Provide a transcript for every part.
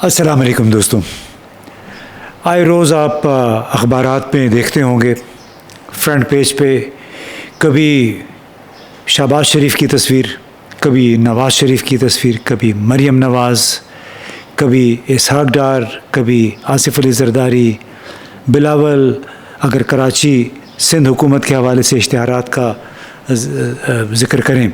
السلام علیکم دوستوں، آئے روز آپ اخبارات میں دیکھتے ہوں گے فرنٹ پیج پہ کبھی شہباز شریف کی تصویر، کبھی نواز شریف کی تصویر، کبھی مریم نواز، کبھی اسحاق ڈار، کبھی آصف علی زرداری، بلاول اگر کراچی سندھ حکومت کے حوالے سے اشتہارات کا ذکر کریں۔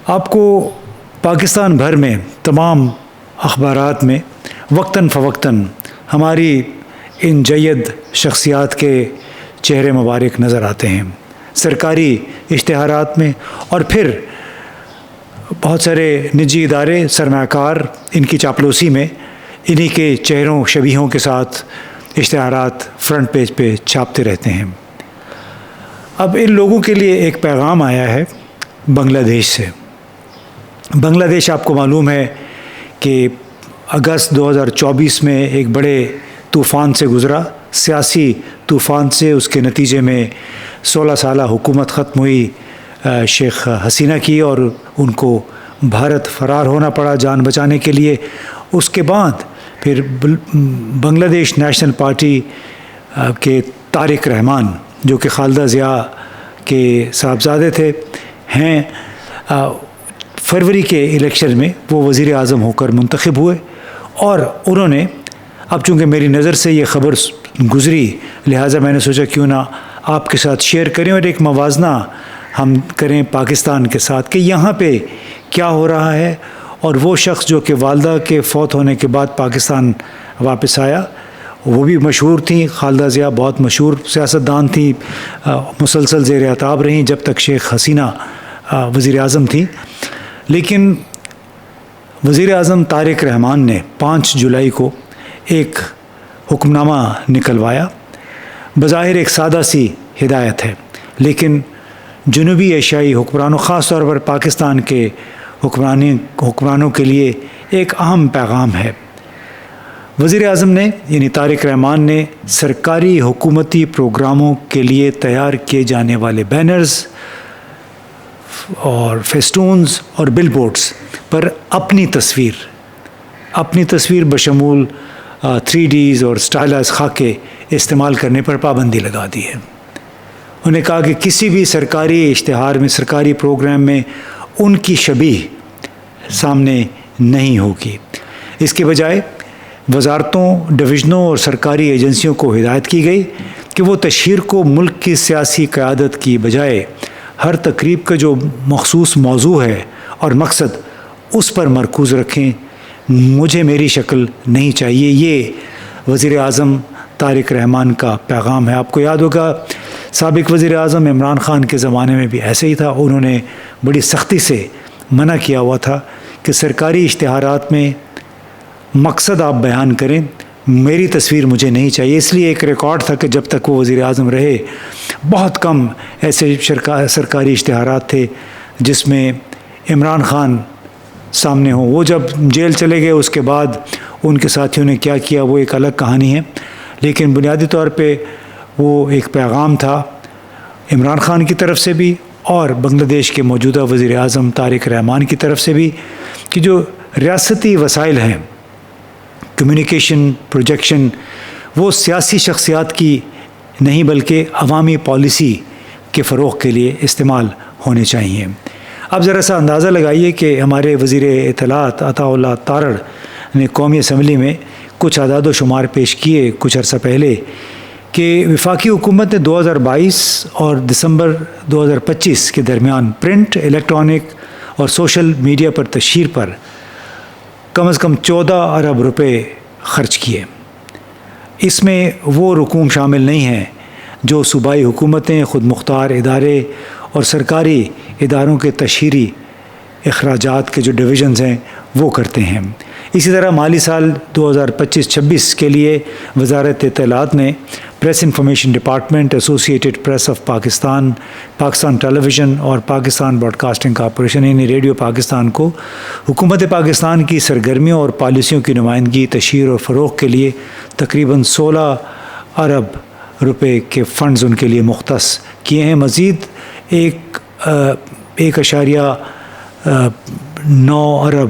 آپ کو پاکستان بھر میں تمام اخبارات میں وقتاً فوقتاً ہماری ان جید شخصیات کے چہرے مبارک نظر آتے ہیں، سرکاری اشتہارات میں، اور پھر بہت سارے نجی ادارے سرمایہ کار ان کی چاپلوسی میں انہی کے چہروں شبیہوں کے ساتھ اشتہارات فرنٹ پیج پہ چھاپتے رہتے ہیں۔ اب ان لوگوں کے لیے ایک پیغام آیا ہے بنگلہ دیش سے۔ بنگلہ دیش آپ کو معلوم ہے کہ اگست 2024 میں ایک بڑے طوفان سے گزرا، سیاسی طوفان سے۔ اس کے نتیجے میں 16 سالہ حکومت ختم ہوئی شیخ حسینہ کی، اور ان کو بھارت فرار ہونا پڑا جان بچانے کے لیے۔ اس کے بعد پھر بنگلہ دیش نیشنل پارٹی کے طارق رحمان، جو کہ خالدہ ضیاء کے صاحبزادے تھے، ہیں فروری کے الیکشن میں وہ وزیر اعظم ہو کر منتخب ہوئے، اور انہوں نے، اب چونکہ میری نظر سے یہ خبر گزری لہٰذا میں نے سوچا کیوں نہ آپ کے ساتھ شیئر کریں اور ایک موازنہ ہم کریں پاکستان کے ساتھ کہ یہاں پہ کیا ہو رہا ہے۔ اور وہ شخص جو کہ والدہ کے فوت ہونے کے بعد پاکستان واپس آیا، وہ بھی مشہور تھیں، خالدہ ضیاء بہت مشہور سیاستدان تھیں، مسلسل زیر عتاب رہیں جب تک شیخ حسینہ وزیر اعظم تھیں۔ لیکن وزیر اعظم طارق رحمان نے 5 جولائی کو ایک حکم نامہ نکلوایا۔ بظاہر ایک سادہ سی ہدایت ہے، لیکن جنوبی ایشیائی حکمرانوں، خاص طور پر پاکستان کے حکمرانوں کے لیے ایک اہم پیغام ہے۔ وزیر اعظم نے یعنی طارق رحمان نے سرکاری حکومتی پروگراموں کے لیے تیار کیے جانے والے بینرز اور فیسٹونز اور بل بورڈز پر اپنی تصویر بشمول 3Ds اور سٹائلائز خاکے استعمال کرنے پر پابندی لگا دی ہے۔ انہوں نے کہا کہ کسی بھی سرکاری اشتہار میں، سرکاری پروگرام میں ان کی شبیہ سامنے نہیں ہوگی۔ اس کے بجائے وزارتوں، ڈویژنوں اور سرکاری ایجنسیوں کو ہدایت کی گئی کہ وہ تشہیر کو ملک کی سیاسی قیادت کی بجائے ہر تقریب کا جو مخصوص موضوع ہے اور مقصد اس پر مرکوز رکھیں۔ مجھے میری شکل نہیں چاہیے، یہ وزیر اعظم طارق رحمان کا پیغام ہے۔ آپ کو یاد ہوگا سابق وزیر اعظم عمران خان کے زمانے میں بھی ایسے ہی تھا، انہوں نے بڑی سختی سے منع کیا ہوا تھا کہ سرکاری اشتہارات میں مقصد آپ بیان کریں، میری تصویر مجھے نہیں چاہیے۔ اس لیے ایک ریکارڈ تھا کہ جب تک وہ وزیر اعظم رہے بہت کم ایسے سرکاری اشتہارات تھے جس میں عمران خان سامنے ہوں۔ وہ جب جیل چلے گئے اس کے بعد ان کے ساتھیوں نے کیا کیا وہ ایک الگ کہانی ہے، لیکن بنیادی طور پہ وہ ایک پیغام تھا عمران خان کی طرف سے بھی اور بنگلہ دیش کے موجودہ وزیر اعظم طارق رحمان کی طرف سے بھی کہ جو ریاستی وسائل ہیں، کمیونیکیشن، پروجیکشن، وہ سیاسی شخصیات کی نہیں بلکہ عوامی پالیسی کے فروغ کے لیے استعمال ہونے چاہیے۔ اب ذرا سا اندازہ لگائیے کہ ہمارے وزیر اطلاعات عطاء اللہ تارڑ نے قومی اسمبلی میں کچھ اعداد و شمار پیش کیے کچھ عرصہ پہلے کہ وفاقی حکومت نے 2022 اور دسمبر 2025 کے درمیان پرنٹ، الیکٹرانک اور سوشل میڈیا پر تشہیر پر کم از کم 14 ارب روپے خرچ کیے۔ اس میں وہ رقوم شامل نہیں ہیں جو صوبائی حکومتیں، خود مختار ادارے اور سرکاری اداروں کے تشہیری اخراجات کے جو ڈویژنز ہیں وہ کرتے ہیں۔ اسی طرح مالی سال 2025-26 کے لیے وزارت اطلاعات نے press information department, associated press of Pakistan, Pakistan television اور پاکستان براڈ کاسٹنگ کارپوریشن یعنی ریڈیو پاکستان کو حکومت پاکستان کی سرگرمیوں اور پالیسیوں کی نمائندگی، تشہیر اور فروغ کے لیے تقریباً 16 ارب روپے کے فنڈز ان کے لیے مختص کیے ہیں۔ مزید 1.9 ارب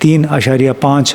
3.5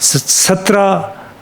17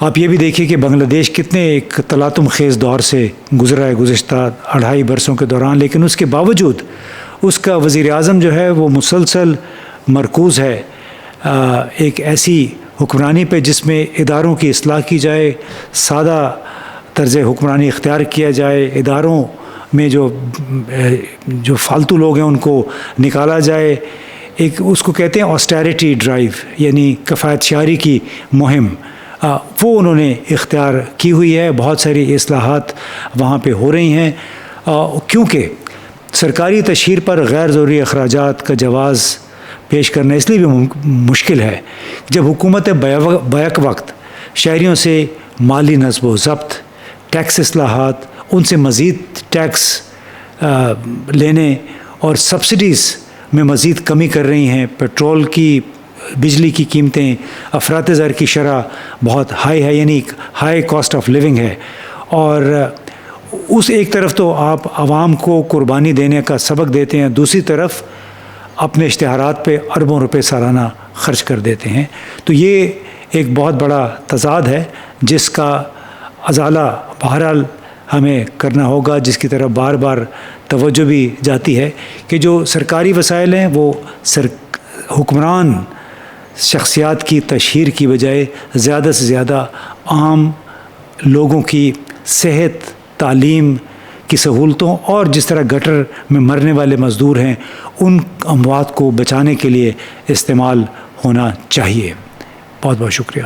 آپ یہ بھی دیکھیے کہ بنگلہ دیش کتنے ایک تلاطم خیز دور سے گزرا ہے گزشتہ 2.5 برسوں کے دوران، لیکن اس کے باوجود اس کا وزیر اعظم جو ہے وہ مسلسل مرکوز ہے ایک ایسی حکمرانی پہ جس میں اداروں کی اصلاح کی جائے، سادہ طرز حکمرانی اختیار کیا جائے، اداروں میں جو فالتو لوگ ہیں ان کو نکالا جائے، ایک اس کو کہتے ہیں آسٹیرٹی ڈرائیو، یعنی کفایت شعاری کی مہم، وہ انہوں نے اختیار کی ہوئی ہے۔ بہت ساری اصلاحات وہاں پہ ہو رہی ہیں، کیونکہ سرکاری تشہیر پر غیر ضروری اخراجات کا جواز پیش کرنا اس لیے بھی مشکل ہے جب حکومت بیک وقت شہریوں سے مالی نصب و ضبط، ٹیکس اصلاحات، ان سے مزید ٹیکس لینے اور سبسڈیز میں مزید کمی کر رہی ہیں۔ پیٹرول کی، بجلی کی قیمتیں، افراط زر کی شرح بہت ہائی ہے، یعنی ہائی کاسٹ آف لیونگ ہے، اور اس ایک طرف تو آپ عوام کو قربانی دینے کا سبق دیتے ہیں، دوسری طرف اپنے اشتہارات پہ اربوں روپے سالانہ خرچ کر دیتے ہیں۔ تو یہ ایک بہت بڑا تضاد ہے جس کا ازالہ بہرحال ہمیں کرنا ہوگا، جس کی طرف بار بار توجہ بھی جاتی ہے کہ جو سرکاری وسائل ہیں وہ حکمران شخصیات کی تشہیر کی بجائے زیادہ سے زیادہ عام لوگوں کی صحت، تعلیم کی سہولتوں اور جس طرح گٹر میں مرنے والے مزدور ہیں ان اموات کو بچانے کے لیے استعمال ہونا چاہیے۔ بہت بہت شکریہ۔